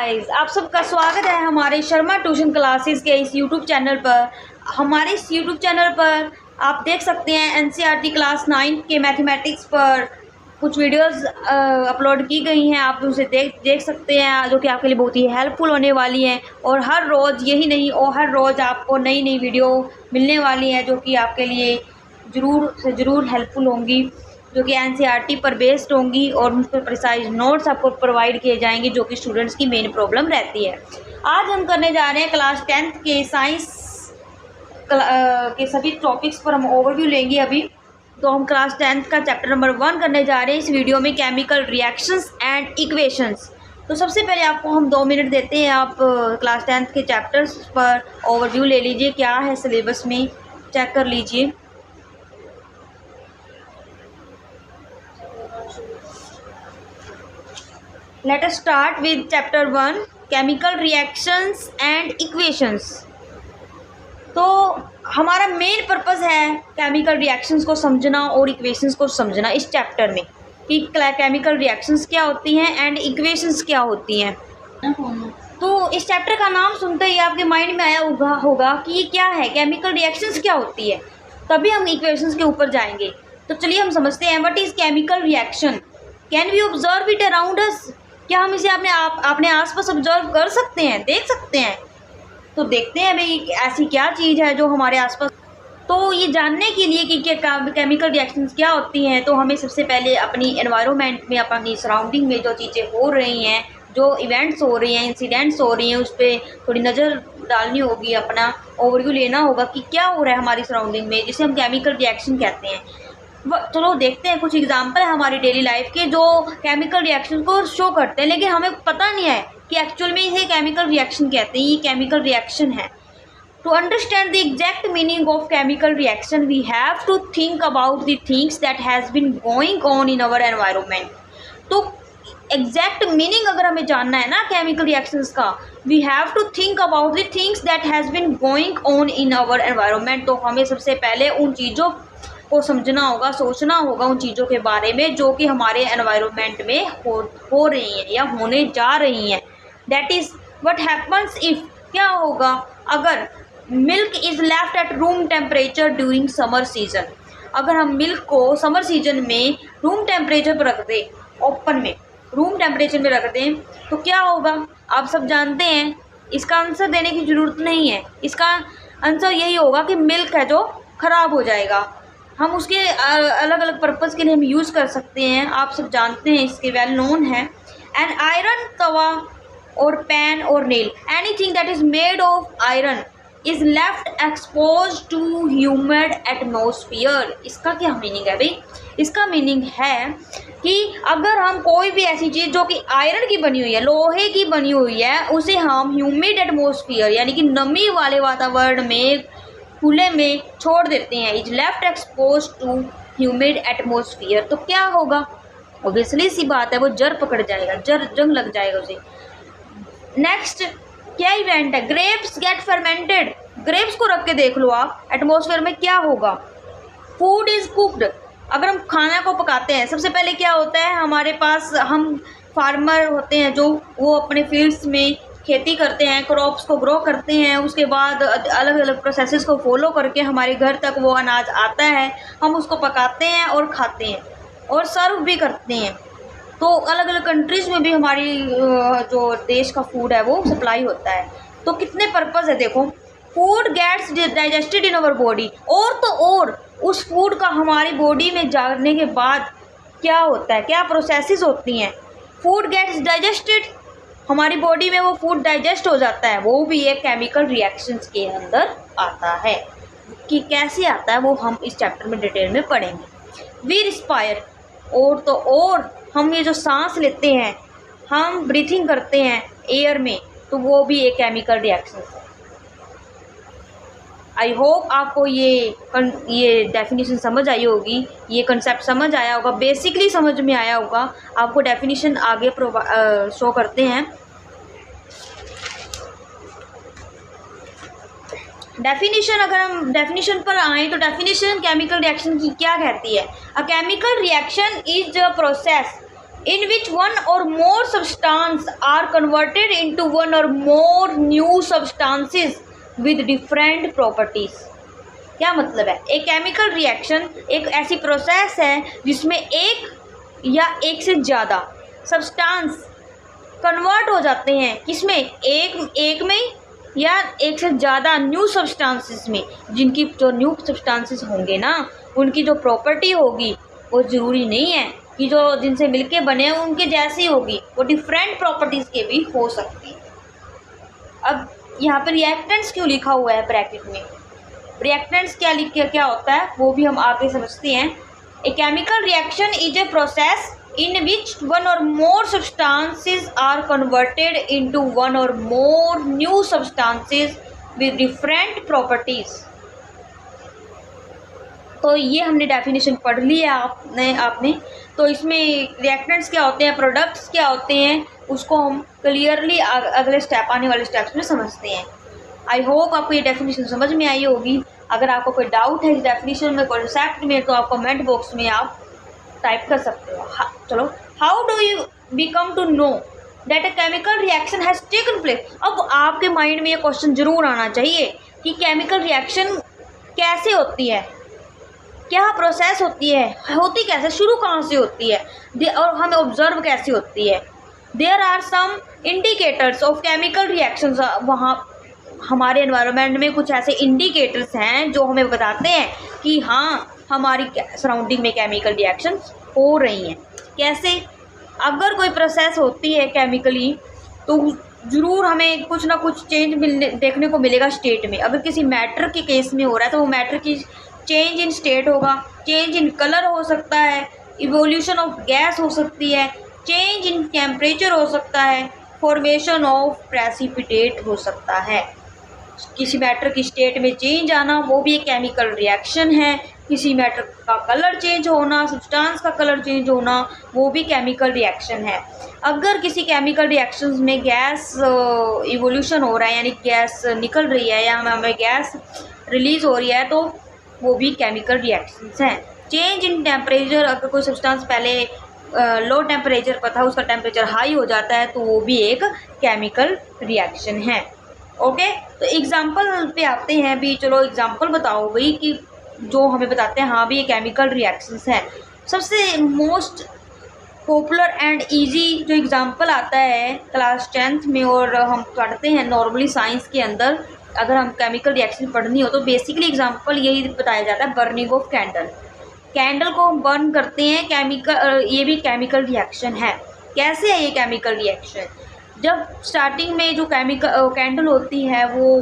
Guys, आप सबका स्वागत है हमारे शर्मा ट्यूशन क्लासेस के इस यूट्यूब चैनल पर। हमारे इस यूट्यूब चैनल पर आप देख सकते हैं एनसीईआरटी क्लास 9 के मैथमेटिक्स पर कुछ वीडियोस अपलोड की गई हैं। आप उसे देख सकते हैं, जो कि आपके लिए बहुत ही हेल्पफुल होने वाली हैं। और हर रोज़ यही नहीं और हर रोज़ आपको नई नई वीडियो मिलने वाली है, जो कि आपके लिए ज़रूर से ज़रूर हेल्पफुल होंगी, जो कि एनसीईआरटी पर बेस्ड होंगी और उन पर प्रिसाइज नोट्स आपको प्रोवाइड किए जाएंगे, जो कि स्टूडेंट्स की मेन प्रॉब्लम रहती है। आज हम करने जा रहे हैं क्लास 10th के साइंस के सभी टॉपिक्स पर हम ओवरव्यू लेंगे अभी। तो हम क्लास 10th का चैप्टर नंबर 1 करने जा रहे हैं इस वीडियो में, केमिकल रिएक्शंस एंड इक्वेशंस। तो सबसे पहले आपको हम 2 मिनट देते हैं, आप क्लास 10th के चैप्टर्स पर ओवरव्यू ले लीजिए, क्या है सिलेबस में चेक कर लीजिए। Let us start with chapter 1, chemical reactions and equations। तो हमारा मेन पर्पस है केमिकल रिएक्शंस को समझना और इक्वेशंस को समझना इस चैप्टर में, कि केमिकल रिएक्शंस क्या होती हैं एंड इक्वेशंस क्या होती हैं। तो इस चैप्टर का नाम सुनते ही आपके माइंड में आया होगा कि ये क्या है, केमिकल रिएक्शंस क्या होती है, तभी हम इक्वेशंस के ऊपर जाएंगे। तो चलिए हम समझते हैं, what is chemical reaction, can we observe it around us. क्या हम इसे अपने आसपास ऑब्जर्व कर सकते हैं, देख सकते हैं? तो देखते हैं भाई ऐसी क्या चीज़ है जो हमारे आसपास। तो ये जानने के लिए कि केमिकल रिएक्शंस क्या होती हैं, तो हमें सबसे पहले अपनी एनवायरनमेंट में, अपनी सराउंडिंग में जो चीज़ें हो रही हैं, जो इवेंट्स हो रही हैं, इंसिडेंट्स हो रही हैं, उस पर थोड़ी नज़र डालनी होगी, अपना ओवरव्यू लेना होगा कि क्या हो रहा है हमारी सराउंडिंग में, जिसे हम केमिकल रिएक्शन कहते हैं। चलो देखते हैं, कुछ एग्जाम्पल है हमारी डेली लाइफ के जो केमिकल रिएक्शन को शो करते हैं, लेकिन हमें पता नहीं है कि एक्चुअल में इसे केमिकल रिएक्शन कहते हैं, ये केमिकल रिएक्शन है। To understand the exact meaning of chemical reaction we have to think about the things that has been going on in our environment. तो एग्जैक्ट मीनिंग अगर हमें जानना है ना केमिकल रिएक्शंस का, we have to think about the things that has been going on in our environment. तो हमें सबसे पहले उन चीज़ों को समझना होगा, सोचना होगा उन चीज़ों के बारे में जो कि हमारे एनवायरनमेंट में हो रही हैं या होने जा रही हैं। That is what happens if, क्या होगा अगर milk is left at room temperature during summer season. अगर हम मिल्क को समर सीजन में रूम टेम्परेचर पर रख दें, ओपन में रूम टेम्परेचर में रख दें, तो क्या होगा आप सब जानते हैं। इसका आंसर देने की ज़रूरत नहीं है, इसका आंसर यही होगा कि मिल्क है जो ख़राब हो जाएगा। हम उसके अलग अलग पर्पज़ के लिए हम यूज़ कर सकते हैं, आप सब जानते हैं, इसके वेल नोन है। एन आयरन तवा और पैन और nail, anything that is made of iron is left expose to humid atmosphere. इसका क्या मीनिंग है भाई? इसका मीनिंग है कि अगर हम कोई भी ऐसी चीज़ जो कि आयरन की बनी हुई है, लोहे की बनी हुई है, उसे हम ह्यूमिड एटमोसफियर यानी कि नमी वाले वातावरण में, खुले में छोड़ देते हैं, is left expose to humid atmosphere, तो क्या होगा? ऑब्वियसली सी बात है, वो जर पकड़ जाएगा, जंग लग जाएगा उसे। नेक्स्ट क्या इवेंट है? Grapes gate fermented. ग्रेप्स को रख के देख लो आप, एटमोसफियर में क्या होगा? Food is cooked. अगर हम खाना को पकाते हैं, सबसे पहले क्या होता है हमारे पास, हम फार्मर होते हैं जो वो अपने फील्ड्स में खेती करते हैं, क्रॉप्स को ग्रो करते हैं, उसके बाद अलग अलग प्रोसेसेस को फॉलो करके हमारे घर तक वो अनाज आता है, हम उसको पकाते हैं और खाते हैं और सर्व भी करते हैं। तो अलग अलग कंट्रीज़ में भी हमारी जो देश का फूड है वो सप्लाई होता है। तो कितने पर्पज़ है देखो, food gets digested in our body, और तो और उस फूड का हमारी बॉडी में जाने के बाद क्या होता है, क्या प्रोसेसेस होती हैं? फूड गेट्स डाइजेस्टेड, हमारी बॉडी में वो फूड डाइजेस्ट हो जाता है, वो भी एक केमिकल रिएक्शंस के अंदर आता है। कि कैसे आता है वो हम इस चैप्टर में डिटेल में पढ़ेंगे। वी रिस्पायर, और तो और हम ये जो सांस लेते हैं, हम ब्रीथिंग करते हैं एयर में, तो वो भी एक केमिकल रिएक्शन है। आई होप आपको ये डेफिनेशन समझ आई होगी, ये कंसेप्ट समझ आया होगा, बेसिकली समझ में आया होगा। आपको डेफिनेशन आगे शो करते हैं। डेफिनेशन, अगर हम डेफिनेशन पर आए तो डेफिनेशन केमिकल रिएक्शन की क्या कहती है? अ chemical reaction is a process in which one or more substance are converted into one or more new substances with different properties। क्या मतलब है? एक केमिकल रिएक्शन एक ऐसी प्रोसेस है जिसमें एक या एक से ज़्यादा सब्सटेंस कन्वर्ट हो जाते हैं, किसमें? एक में या एक से ज़्यादा न्यू सब्सटेंसेस में, जिनकी जो न्यू सब्सटेंसेस होंगे ना उनकी जो प्रॉपर्टी होगी वो ज़रूरी नहीं है कि जो जिनसे मिलके बने हैं उनके जैसी होगी, वो डिफरेंट प्रॉपर्टीज़ के भी हो सकती है। अब यहाँ पर रिएक्टेंट्स क्यों लिखा हुआ है ब्रैकेट में? रिएक्टेंट्स क्या होता है वो भी हम आगे समझते हैं। ए chemical reaction is a process in which one or more substances are converted into one or more new substances with different properties। तो ये हमने डेफिनेशन पढ़ लिया आपने। तो इसमें रिएक्टेंट्स क्या होते हैं, प्रोडक्ट्स क्या होते हैं, उसको हम क्लियरली अगले स्टेप आने वाले स्टेप्स में समझते हैं। आई होप आपको ये डेफिनेशन समझ में आई होगी। अगर आपको कोई डाउट है इस डेफिनेशन में, कॉन्सेप्ट में, तो आप कमेंट बॉक्स में आप टाइप कर सकते हो। चलो, how do you become to know that a chemical reaction has taken place. अब आपके माइंड में ये क्वेश्चन जरूर आना चाहिए कि केमिकल रिएक्शन कैसे होती है, क्या प्रोसेस होती है, होती कैसे, शुरू कहाँ से होती है और हमें ऑब्जर्व कैसे होती है। There are some indicators of chemical reactions. वहाँ हमारे एनवायरनमेंट में कुछ ऐसे इंडिकेटर्स हैं जो हमें बताते हैं कि हाँ हमारी सराउंडिंग में केमिकल रिएक्शंस हो रही हैं। कैसे? अगर कोई प्रोसेस होती है केमिकली तो ज़रूर हमें कुछ ना कुछ चेंज देखने को मिलेगा स्टेट में। अगर किसी मैटर के केस में हो रहा है तो वो मैटर की चेंज इन स्टेट होगा, चेंज इन कलर हो सकता है, इवोल्यूशन ऑफ गैस हो सकती है, चेंज इन टेम्परेचर हो सकता है, फॉर्मेशन ऑफ प्रेसिपिटेट हो सकता है। किसी मैटर की स्टेट में चेंज आना वो भी एक केमिकल रिएक्शन है। किसी मैटर का कलर चेंज होना, सब्सटेंस का कलर चेंज होना, वो भी केमिकल रिएक्शन है। अगर किसी केमिकल रिएक्शंस में गैस इवोल्यूशन हो रहा है, यानी गैस निकल रही है या हमें गैस रिलीज़ हो रही है, तो वो भी केमिकल रिएक्शंस हैं। चेंज इन टेम्परेचर, अगर कोई सब्सटेंस पहले लो टेम्परेचर पर था उसका टेम्परेचर हाई हो जाता है तो वो भी एक केमिकल रिएक्शन है। ओके, तो एग्जाम्पल पे आते हैं भी। चलो एग्जाम्पल बताओ भाई कि जो हमें बताते हैं हाँ भी ये केमिकल रिएक्शंस हैं। सबसे मोस्ट पॉपुलर एंड इजी जो एग्जांपल आता है क्लास 10th में और हम पढ़ते हैं नॉर्मली साइंस के अंदर, अगर हम केमिकल रिएक्शन पढ़नी हो तो बेसिकली एग्जांपल यही बताया जाता है, बर्निंग ऑफ कैंडल। कैंडल को हम बर्न करते हैं, केमिकल, ये भी केमिकल रिएक्शन है। कैसे है ये केमिकल रिएक्शन? जब स्टार्टिंग में जो कैंडल होती है वो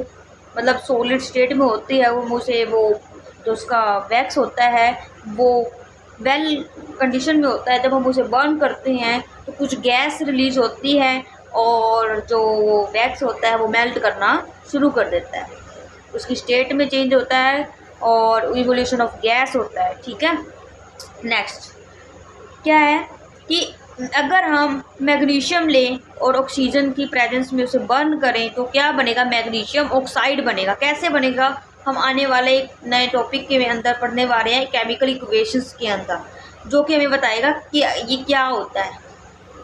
मतलब सॉलिड स्टेट में होती है, वो मुँह से वो जो उसका वैक्स होता है वो वेल कंडीशन में होता है। जब हम उसे बर्न करते हैं तो कुछ गैस रिलीज़ होती है और जो वैक्स होता है वो मेल्ट करना शुरू कर देता है, उसकी स्टेट में चेंज होता है और इवोल्यूशन ऑफ गैस होता है। ठीक है, नेक्स्ट क्या है कि अगर हम मैग्नीशियम लें और ऑक्सीजन की प्रेजेंस में उसे बर्न करें तो क्या बनेगा? मैग्नीशियम ऑक्साइड बनेगा। कैसे बनेगा? हम आने वाले नए टॉपिक के अंदर पढ़ने वाले हैं केमिकल इक्वेशंस के अंदर, जो कि हमें बताएगा कि ये क्या होता है।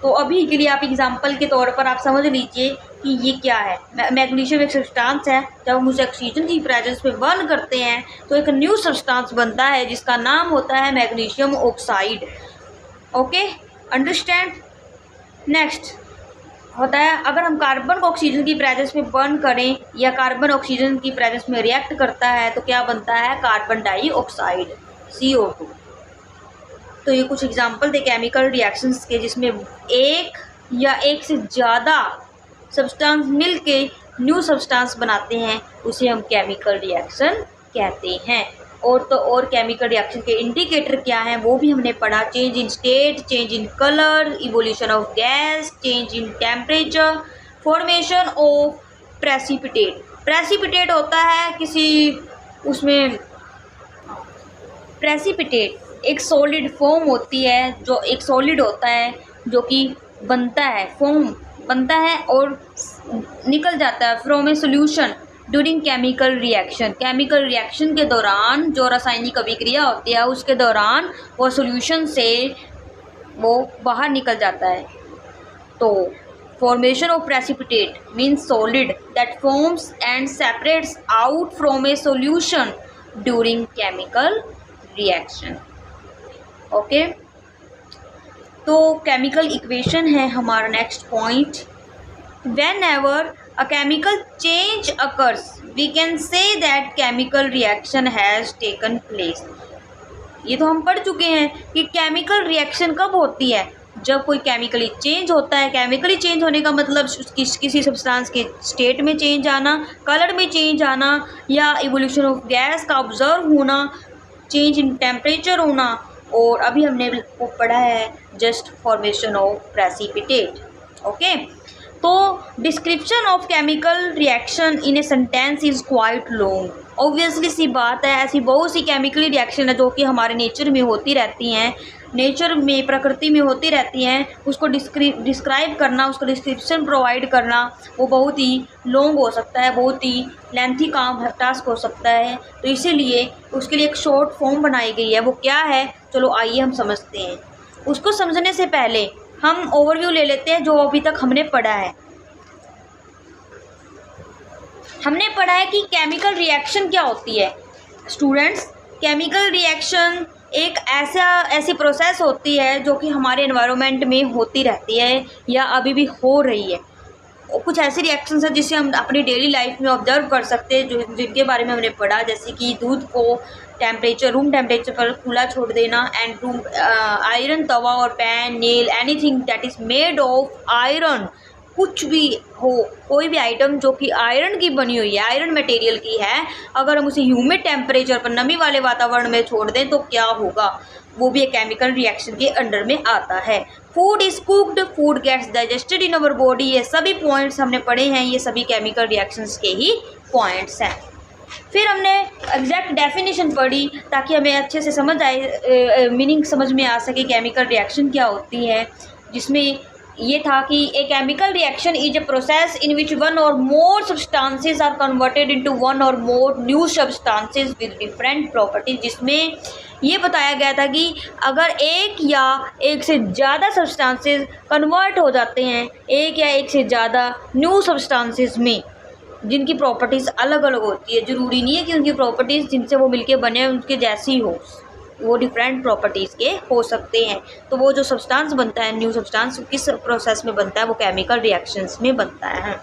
तो अभी के लिए आप एग्जांपल के तौर पर आप समझ लीजिए कि ये क्या है। मैग्नीशियम एक सब्सटेंस है, जब हम उसे ऑक्सीजन की प्रेजेंस में बर्न करते हैं तो एक न्यू सब्सटेंस बनता है जिसका नाम होता है magnesium oxide. Okay, understand. Next होता है अगर हम कार्बन को ऑक्सीजन की प्रेजेंस में बर्न करें या कार्बन ऑक्सीजन की प्रेजेंस में रिएक्ट करता है तो क्या बनता है? Carbon dioxide, CO2। तो ये कुछ एग्जांपल थे केमिकल रिएक्शंस के जिसमें एक या एक से ज़्यादा सब्सटेंस मिलके न्यू सब्सटेंस बनाते हैं, उसे हम केमिकल रिएक्शन कहते हैं। और केमिकल रिएक्शन के इंडिकेटर क्या हैं वो भी हमने पढ़ा। Change in state, change in colour, evolution of gas, change in temperature, formation of precipitate. Precipitate होता है किसी उसमें प्रेसिपिटेट एक सॉलिड फॉर्म होती है, जो एक सॉलिड होता है जो कि बनता है, फॉर्म बनता है और निकल जाता है from a solution during chemical reaction. Chemical reaction के दौरान जो रासायनिक अभिक्रिया होती है उसके दौरान वो सॉल्यूशन से वो बाहर निकल जाता है। तो formation of precipitate means solid that forms and separates out from a solution during chemical reaction। Okay, तो केमिकल इक्वेशन है हमारा next point. whenever a chemical change occurs we can say that chemical reaction has taken place। ये तो हम पढ़ चुके हैं कि केमिकल रिएक्शन कब होती है, जब कोई केमिकली चेंज होता है। केमिकली चेंज होने का मतलब किसी सब्सटेंस के स्टेट में चेंज आना, कलर में चेंज आना, या इवोल्यूशन ऑफ गैस का ऑब्जर्व होना, चेंज इन टेम्परेचर होना, और अभी हमने वो पढ़ा है just formation of precipitate. Okay, तो description of chemical reaction in a sentence is quite long. Obviously सी बात है, ऐसी बहुत सी केमिकली रिएक्शन है जो कि हमारे नेचर में होती रहती हैं, नेचर में, प्रकृति में होती रहती हैं। उसको डिस्क्राइब करना, उसका डिस्क्रिप्शन प्रोवाइड करना वो बहुत ही लॉन्ग हो सकता है, बहुत ही लेंथी काम टास्क हो सकता है। तो इसीलिए उसके लिए एक शॉर्ट फॉर्म बनाई गई है। वो क्या है, चलो आइए हम समझते हैं। उसको समझने से पहले हम ओवरव्यू ले लेते हैं जो अभी तक हमने पढ़ा है। हमने पढ़ा है कि केमिकल रिएक्शन क्या होती है। स्टूडेंट्स, केमिकल रिएक्शन एक ऐसी प्रोसेस होती है जो कि हमारे एनवायरनमेंट में होती रहती है या अभी भी हो रही है। कुछ ऐसे रिएक्शंस हैं जिसे हम अपनी डेली लाइफ में ऑब्जर्व कर सकते हैं, जो जिनके बारे में हमने पढ़ा, जैसे कि दूध को रूम टेम्परेचर पर खुला छोड़ देना, एंड आयरन तवा और pan, nail, anything that is made of iron, कुछ भी हो, कोई भी आइटम जो कि आयरन की बनी हुई है, आयरन मटेरियल की है, अगर हम उसे ह्यूमिड टेम्परेचर पर, नमी वाले वातावरण में छोड़ दें तो क्या होगा, वो भी एक केमिकल रिएक्शन के अंडर में आता है। Food is cooked, food gets digested in our body, ये सभी पॉइंट्स हमने पढ़े हैं, ये सभी केमिकल रिएक्शंस के ही पॉइंट्स हैं। फिर हमने एग्जैक्ट डेफिनेशन पढ़ी ताकि हमें अच्छे से समझ आए, मीनिंग समझ में आ सके केमिकल रिएक्शन क्या होती है, जिसमें ये था कि a chemical reaction is a process in which one or more substances are converted into one or more new substances with different properties. जिसमें ये बताया गया था कि अगर एक या एक से ज़्यादा सब्सटेंसेस कन्वर्ट हो जाते हैं एक या एक से ज़्यादा न्यू सब्सटेंसेस में, जिनकी प्रॉपर्टीज़ अलग अलग होती है, ज़रूरी नहीं है कि उनकी प्रॉपर्टीज़ जिनसे वो मिलके बने उनके जैसी हो, वो डिफरेंट प्रॉपर्टीज़ के हो सकते हैं। तो वो जो सब्सटेंस बनता है, न्यू सब्सटेंस, किस प्रोसेस में बनता है, वो केमिकल रिएक्शंस में बनता है।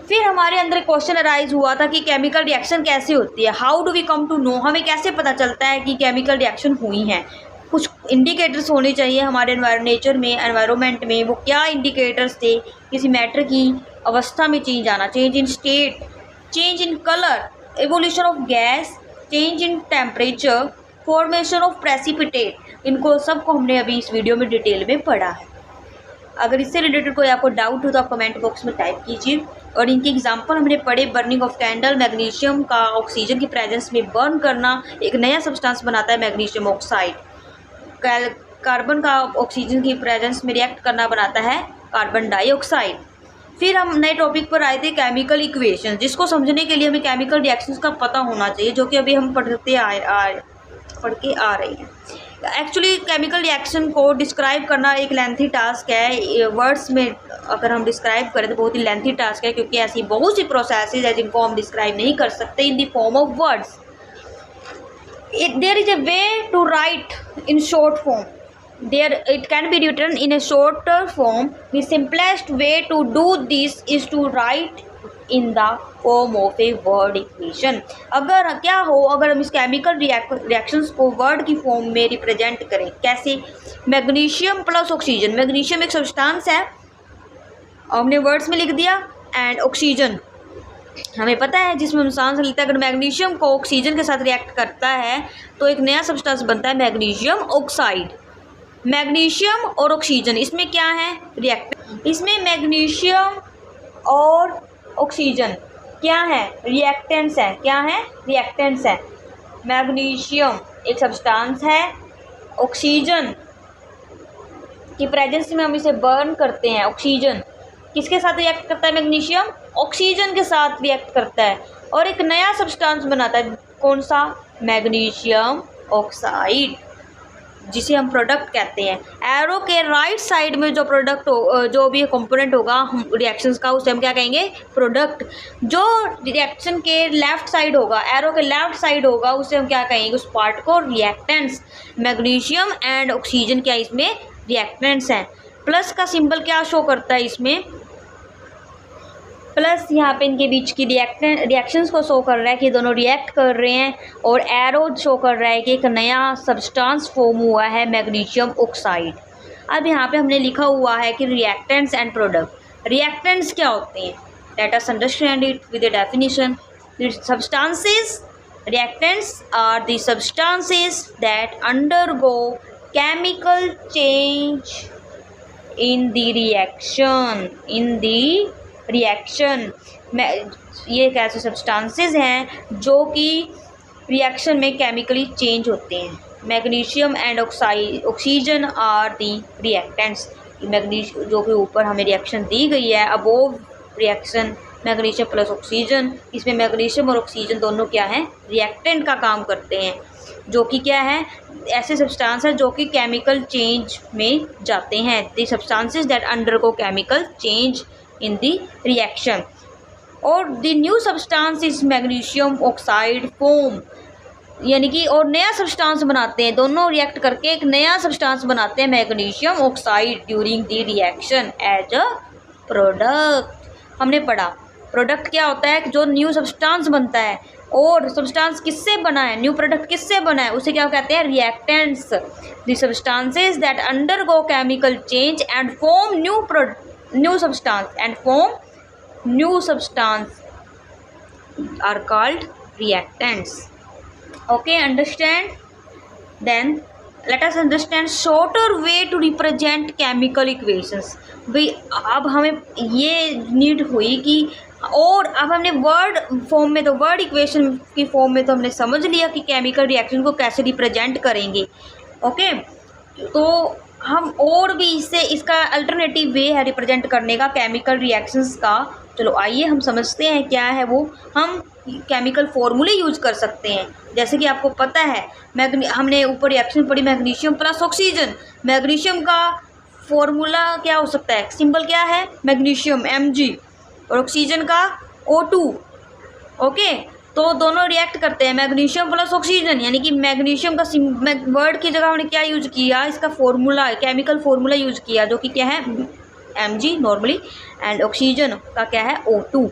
फिर हमारे अंदर क्वेश्चन अराइज हुआ था कि केमिकल रिएक्शन कैसे होती है, how do we come to know, हमें कैसे पता चलता है कि केमिकल रिएक्शन हुई हैं। कुछ इंडिकेटर्स होने चाहिए हमारे नेचर में, एनवायरनमेंट में। वो क्या इंडिकेटर्स थे, किसी मैटर की अवस्था में चेंज आना, change in state, change in colour, evolution of gas, change in temperature, formation of precipitate. इनको सबको हमने अभी इस वीडियो में डिटेल में पढ़ा है। अगर इससे रिलेटेड कोई आपको डाउट हो तो आप कमेंट बॉक्स में टाइप कीजिए। और इनके एग्जांपल हमने पढ़े, बर्निंग ऑफ कैंडल, मैग्नीशियम का ऑक्सीजन की प्रेजेंस में बर्न करना एक नया सब्सटेंस बनाता है मैग्नीशियम ऑक्साइड, कार्बन का ऑक्सीजन की प्रेजेंस में रिएक्ट करना बनाता है कार्बन डाइऑक्साइड। फिर हम नए टॉपिक पर आए थे केमिकल इक्वेशन, जिसको समझने के लिए हमें केमिकल रिएक्शंस का पता होना चाहिए, जो कि अभी हम पढ़ के आ रहे हैं। एक्चुअली केमिकल रिएक्शन को डिस्क्राइब करना एक लेंथी टास्क है, वर्ड्स में अगर हम डिस्क्राइब करें तो बहुत ही लेंथी टास्क है, क्योंकि ऐसी बहुत सी प्रोसेसेस है जिनको हम डिस्क्राइब नहीं कर सकते in the form of words. There is a way to write in short form, it can be written in a shorter form. The simplest way to do this is to write in the form of a word equation। अगर क्या हो, अगर हम इस chemical reactions को word की form में represent करें, कैसे, मैग्नीशियम प्लस ऑक्सीजन, मैग्नीशियम एक सब्सटेंस है, हमने वर्ड्स में लिख दिया, एंड ऑक्सीजन हमें पता है जिसमें नुकसान लेता है। अगर मैग्नीशियम को ऑक्सीजन के साथ रिएक्ट करता है तो एक नया सब्सटेंस बनता है मैग्नीशियम ऑक्साइड। मैग्नीशियम और ऑक्सीजन, इसमें क्या है रिएक्ट, इसमें मैग्नीशियम और ऑक्सीजन क्या है, रिएक्टेंट्स है। क्या है, रिएक्टेंट्स है। मैग्नीशियम एक सब्सटेंस है, ऑक्सीजन की प्रेजेंस में हम इसे बर्न करते हैं। ऑक्सीजन किसके साथ रिएक्ट करता है, मैग्नीशियम ऑक्सीजन के साथ रिएक्ट करता है और एक नया सब्सटेंस बनाता है। कौन सा, मैग्नीशियम ऑक्साइड। जिसे हम प्रोडक्ट कहते हैं। एरो के राइट साइड में जो प्रोडक्ट हो, जो भी कंपोनेंट होगा हम रिएक्शंस का, उसे हम क्या कहेंगे, प्रोडक्ट। जो रिएक्शन के लेफ्ट साइड होगा, एरो के लेफ्ट साइड होगा, उसे हम क्या कहेंगे, उस पार्ट को, रिएक्टेंट्स। मैग्नीशियम एंड ऑक्सीजन क्या इसमें रिएक्टेंट्स हैं। प्लस का सिंबल क्या शो करता है इसमें, प्लस यहाँ पे इनके बीच की रिएक्शंस को शो कर रहा है कि दोनों रिएक्ट कर रहे हैं, और एरो शो कर रहा है कि एक नया सब्सटेंस फॉर्म हुआ है, मैग्नीशियम ऑक्साइड। अब यहाँ पे हमने लिखा हुआ है कि रिएक्टेंट्स एंड प्रोडक्ट। रिएक्टेंट्स क्या होते हैं, let us understand it with the definition. Substances, reactants are the substances that undergo chemical change in the reaction. ये एक ऐसे सब्सटेंसेस हैं जो कि रिएक्शन में केमिकली चेंज होते हैं। Magnesium and oxygen are the reactants. Magnesium जो कि ऊपर हमें रिएक्शन दी गई है, above reaction magnesium plus oxygen, इसमें मैग्नीशियम और ऑक्सीजन दोनों क्या हैं, रिएक्टेंट का काम करते हैं, जो कि क्या है, ऐसे सब्सटेंस है जो कि केमिकल चेंज में जाते हैं। The substances that undergo chemical change in the reaction. और the new substance is magnesium oxide formed, यानी कि और नया सब्सटेंस बनाते हैं, दोनों रिएक्ट करके एक नया सब्सटेंस बनाते हैं, magnesium oxide, during the reaction as a product. हमने पढ़ा प्रोडक्ट क्या होता है, जो न्यू सब्सटेंस बनता है, और सब्सटेंस किससे बना है, न्यू प्रोडक्ट किससे बना है, उसे क्या कहते हैं, reactants. The substances that undergo chemical change and form new substance are called reactants. Okay, understand? Then let us understand shorter way to represent chemical equations. भाई अब हमें ये नीड हुई कि, और अब हमने वर्ड फॉर्म में, तो वर्ड इक्वेशन की फॉर्म में तो हमने समझ लिया कि केमिकल रिएक्शन को कैसे रिप्रेजेंट करेंगे। ओके, तो हम और भी इसका अल्टरनेटिव वे है रिप्रेजेंट करने का केमिकल रिएक्शंस का। चलो आइए हम समझते हैं क्या है वो। हम केमिकल फॉर्मूले यूज कर सकते हैं, जैसे कि आपको पता है हमने ऊपर रिएक्शन पढ़ी, मैग्नीशियम प्लस ऑक्सीजन। मैग्नीशियम का फॉर्मूला क्या हो सकता है, सिंबल क्या है, मैग्नीशियम Mg, और ऑक्सीजन का O2। ओके, तो दोनों रिएक्ट करते हैं, मैग्नीशियम प्लस ऑक्सीजन, यानी कि मैग्नीशियम का वर्ड की जगह हमने क्या यूज किया, इसका फॉर्मूला, केमिकल फॉर्मूला यूज किया, जो कि क्या है Mg नॉर्मली, एंड ऑक्सीजन का क्या है O2।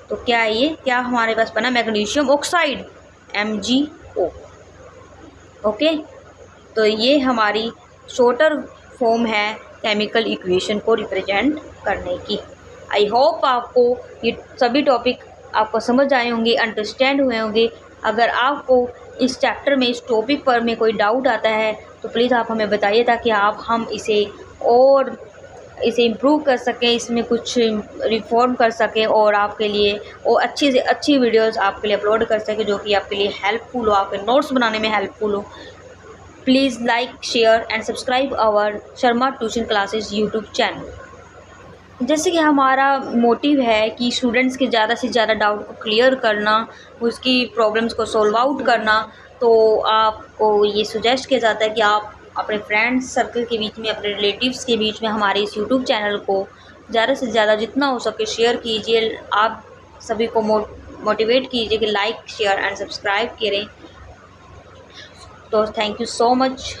तो क्या है ये, क्या हमारे पास बना, मैग्नीशियम ऑक्साइड MgO। ओके, तो ये हमारी शॉर्टर फॉर्म है केमिकल इक्वेशन को रिप्रेजेंट करने की। आई होप आपको ये सभी टॉपिक आपको समझ आए होंगे, अंडरस्टैंड हुए होंगे। अगर आपको इस चैप्टर में, इस टॉपिक पर में कोई डाउट आता है तो प्लीज़ आप हमें बताइए, ताकि हम इसे इम्प्रूव कर सकें, इसमें कुछ रिफॉर्म कर सकें, और आपके लिए और अच्छी से अच्छी वीडियोस आपके लिए अपलोड कर सकें, जो कि आपके लिए हेल्पफुल हो, आपके नोट्स बनाने में हेल्पफुल हो। Please like, share and subscribe our Sharma tuition classes YouTube channel. जैसे कि हमारा मोटिव है कि स्टूडेंट्स के ज़्यादा से ज़्यादा डाउट को क्लियर करना, उसकी प्रॉब्लम्स को सॉल्व आउट करना, तो आपको ये सुजेस्ट किया जाता है कि आप अपने फ्रेंड्स सर्कल के बीच में, अपने रिलेटिव्स के बीच में हमारे इस यूट्यूब चैनल को ज़्यादा से ज़्यादा जितना हो सके शेयर कीजिए। आप सभी को मोटिवेट कीजिए कि लाइक, शेयर एंड सब्सक्राइब करें। तो थैंक यू सो मच।